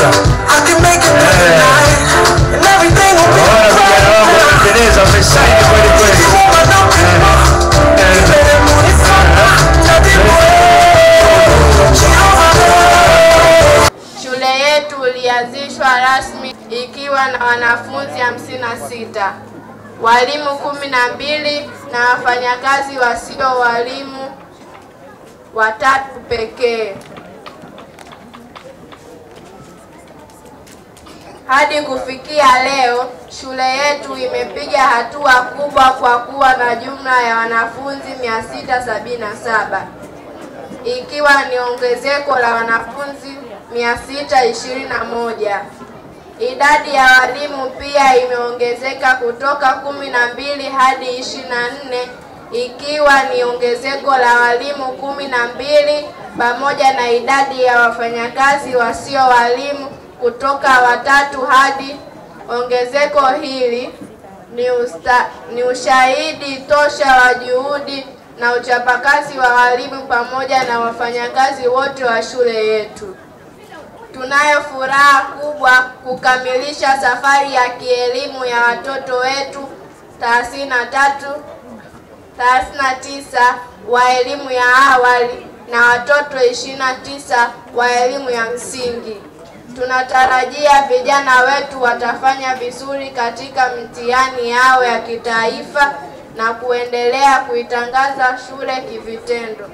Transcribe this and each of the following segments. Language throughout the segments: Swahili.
kabisa. Wapendeza, wamesaini kweli kweli. Shule yetu ilianzishwa rasmi ikiwa na wanafunzi 56, walimu 12 na wafanyakazi wasio walimu 3 pekee. Hadi kufikia leo, shule yetu imepiga hatua kubwa kwa kuwa na jumla ya wanafunzi 677, ikiwa ni ongezeko la wanafunzi 621. Idadi ya walimu pia imeongezeka kutoka 12 hadi 24, ikiwa ni ongezeko la walimu 12 pamoja na idadi ya wafanyakazi wasio walimu kutoka 3 hadi. Ongezeko hili ni ushahidi tosha wa juhudi na uchapakazi wa walimu pamoja na wafanyakazi wote wa shule yetu. Tunayo furaha kubwa kukamilisha safari ya kielimu ya watoto wetu 39 wa elimu ya awali na watoto 29 wa elimu ya msingi. Tunatarajia vijana wetu watafanya vizuri katika mitihani yao ya kitaifa na kuendelea kuitangaza shule kivitendo.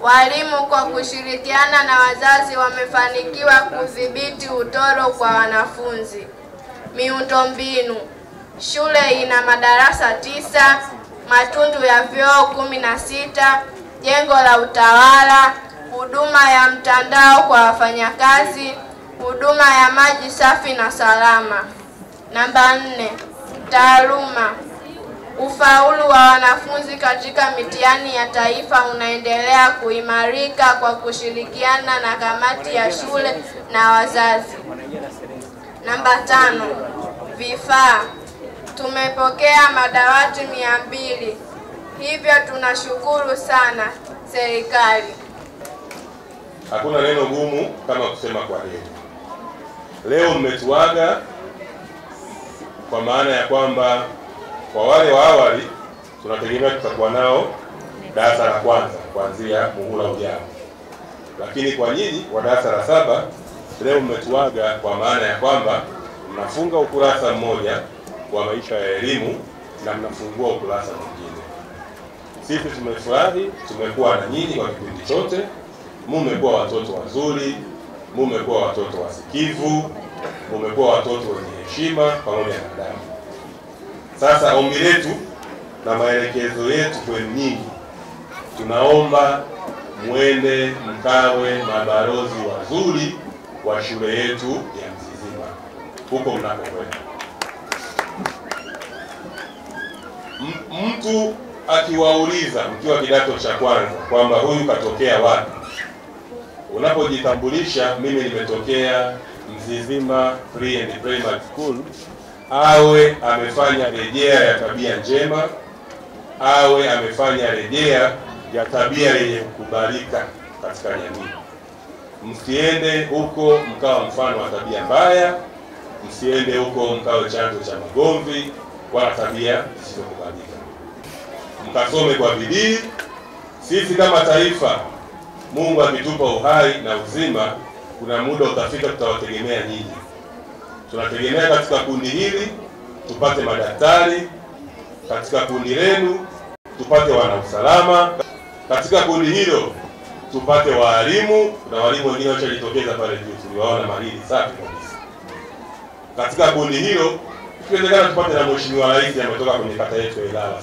Walimu kwa kushirikiana na wazazi wamefanikiwa kudhibiti utoro kwa wanafunzi. Miundombinu. Shule ina madarasa 9, matundu ya vyoo 16, jengo la utawala, huduma ya mtandao kwa wafanyakazi, huduma ya maji safi na salama. Namba 4, taaluma. Ufaulu wa wanafunzi katika mitihani ya taifa unaendelea kuimarika kwa kushirikiana na kamati ya shule na wazazi. Namba 5, vifaa. Tumepokea madawati 200. Hivyo tunashukuru sana serikali. Hakuna neno gumu kama kusema kwa heri. Leo mmetuaga kwa maana ya kwamba kwa wale wa awali tunategemea tutakuwa nao darasa la kwanza kuanzia muhula ujao. Lakini kwa nyinyi wa darasa la 7 leo mmetuaga kwa maana ya kwamba mnafunga ukurasa mmoja wa maisha ya elimu na mnafungua ukurasa mwingine. Sisi tumefurahi, tumekuwa na nyinyi kwa kipindi chote. Mmekuwa watoto wazuri, mmekuwa watoto wasikivu, mmekuwa watoto wenye heshima pamoja na adabu. Sasa ombi letu na maelekezo yetu kwenu nyinyi, tunaomba mwende mkawe mabalozi wazuri wa shule yetu ya Mzizima huko mnakokwenda. Mtu akiwauliza mkiwa kidato cha kwanza kwamba huyu katokea wapi, unapojitambulisha mimi nimetokea Mzizima Free and Primary School, awe amefanya rejea ya tabia njema, awe amefanya rejea ya tabia yenye kukubalika katika jamii. Msiende huko mkawa mfano wa tabia mbaya, msiende huko mkawa chanzo cha magomvi wala tabia zisizokubalika. Mkasome kwa bidii. Sisi kama taifa, Mungu akitupa uhai na uzima, kuna muda utafika tutawategemea nyinyi. Tunategemea katika kundi hili tupate madaktari, katika kundi lenu tupate wanausalama, katika kundi hilo tupate walimu, na walimu wengine wachojitokeza pale juu tuliwaona mahiri safi kabisa. Katika kundi hilo tukiwezekana tupate na mheshimiwa rais ametoka kwenye kata yetu ya Ilala.